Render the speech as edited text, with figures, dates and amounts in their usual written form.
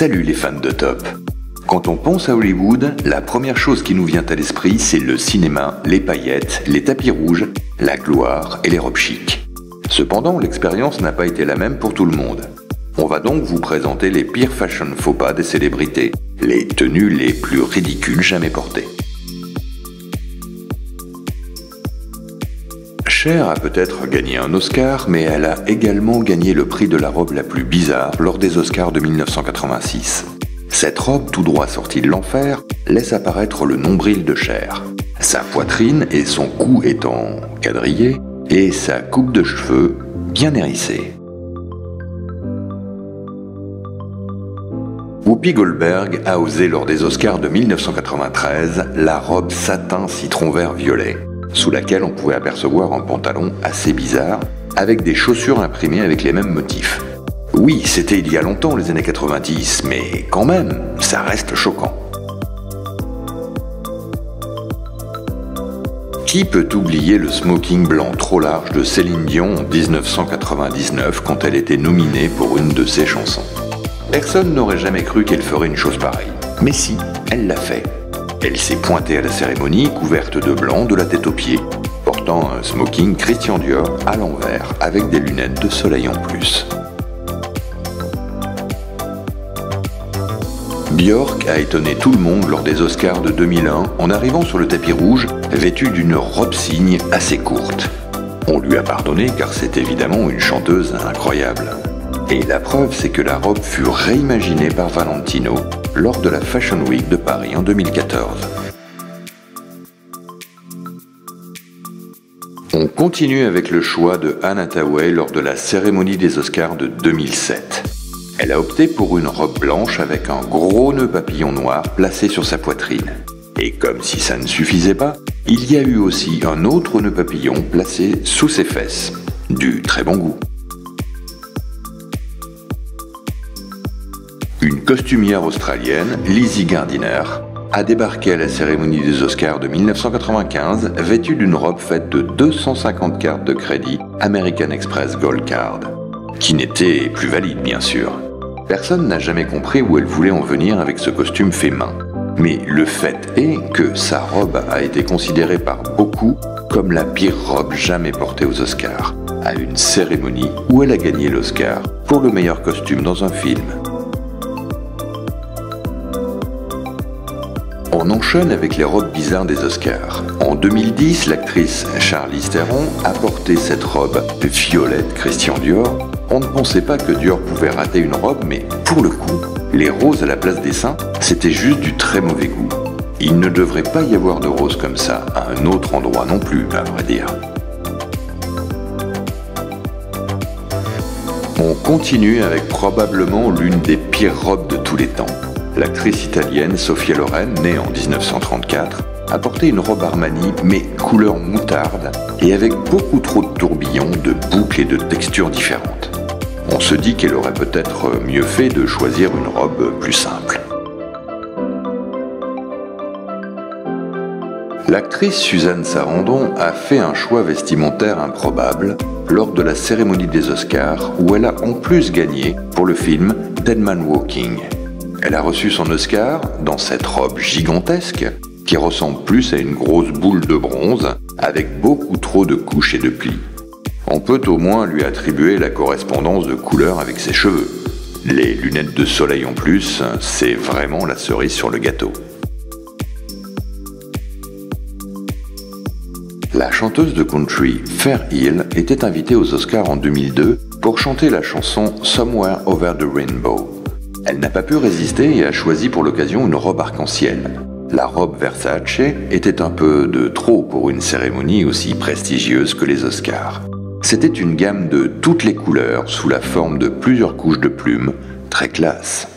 Salut les fans de top. Quand on pense à Hollywood, la première chose qui nous vient à l'esprit, c'est le cinéma, les paillettes, les tapis rouges, la gloire et les robes chics. Cependant, l'expérience n'a pas été la même pour tout le monde. On va donc vous présenter les pires fashion faux pas des célébrités, les tenues les plus ridicules jamais portées. Cher a peut-être gagné un Oscar, mais elle a également gagné le prix de la robe la plus bizarre lors des Oscars de 1986. Cette robe tout droit sortie de l'enfer laisse apparaître le nombril de Cher, sa poitrine et son cou étant quadrillés et sa coupe de cheveux bien hérissée. Whoopi Goldberg a osé lors des Oscars de 1993 la robe satin citron vert violet, sous laquelle on pouvait apercevoir un pantalon assez bizarre, avec des chaussures imprimées avec les mêmes motifs. Oui, c'était il y a longtemps, les années 90, mais quand même, ça reste choquant. Qui peut oublier le smoking blanc trop large de Céline Dion en 1999 quand elle était nominée pour une de ses chansons? Personne n'aurait jamais cru qu'elle ferait une chose pareille. Mais si, elle l'a fait. Elle s'est pointée à la cérémonie couverte de blanc de la tête aux pieds, portant un smoking Christian Dior à l'envers avec des lunettes de soleil en plus. Björk a étonné tout le monde lors des Oscars de 2001 en arrivant sur le tapis rouge vêtue d'une robe cygne assez courte. On lui a pardonné car c'est évidemment une chanteuse incroyable. Et la preuve, c'est que la robe fut réimaginée par Valentino lors de la Fashion Week de Paris en 2014. On continue avec le choix de Anne Hathaway lors de la cérémonie des Oscars de 2007. Elle a opté pour une robe blanche avec un gros nœud papillon noir placé sur sa poitrine. Et comme si ça ne suffisait pas, il y a eu aussi un autre nœud papillon placé sous ses fesses. Du très bon goût. Une costumière australienne, Lizzie Gardiner, a débarqué à la cérémonie des Oscars de 1995 vêtue d'une robe faite de 250 cartes de crédit American Express Gold Card, qui n'était plus valide bien sûr. Personne n'a jamais compris où elle voulait en venir avec ce costume fait main. Mais le fait est que sa robe a été considérée par beaucoup comme la pire robe jamais portée aux Oscars, à une cérémonie où elle a gagné l'Oscar pour le meilleur costume dans un film. On enchaîne avec les robes bizarres des Oscars. En 2010, l'actrice Charlize Theron a porté cette robe violette Christian Dior. On ne pensait pas que Dior pouvait rater une robe, mais pour le coup, les roses à la place des seins, c'était juste du très mauvais goût. Il ne devrait pas y avoir de roses comme ça à un autre endroit non plus, à vrai dire. On continue avec probablement l'une des pires robes de tous les temps. L'actrice italienne Sofia Loren, née en 1934, a porté une robe Armani, mais couleur moutarde, et avec beaucoup trop de tourbillons, de boucles et de textures différentes. On se dit qu'elle aurait peut-être mieux fait de choisir une robe plus simple. L'actrice Suzanne Sarandon a fait un choix vestimentaire improbable lors de la cérémonie des Oscars, où elle a en plus gagné pour le film Dead Man Walking. Elle a reçu son Oscar dans cette robe gigantesque qui ressemble plus à une grosse boule de bronze avec beaucoup trop de couches et de plis. On peut au moins lui attribuer la correspondance de couleurs avec ses cheveux. Les lunettes de soleil en plus, c'est vraiment la cerise sur le gâteau. La chanteuse de country Fair Hill était invitée aux Oscars en 2002 pour chanter la chanson Somewhere Over the Rainbow. Elle n'a pas pu résister et a choisi pour l'occasion une robe arc-en-ciel. La robe Versace était un peu de trop pour une cérémonie aussi prestigieuse que les Oscars. C'était une gamme de toutes les couleurs sous la forme de plusieurs couches de plumes, très classe.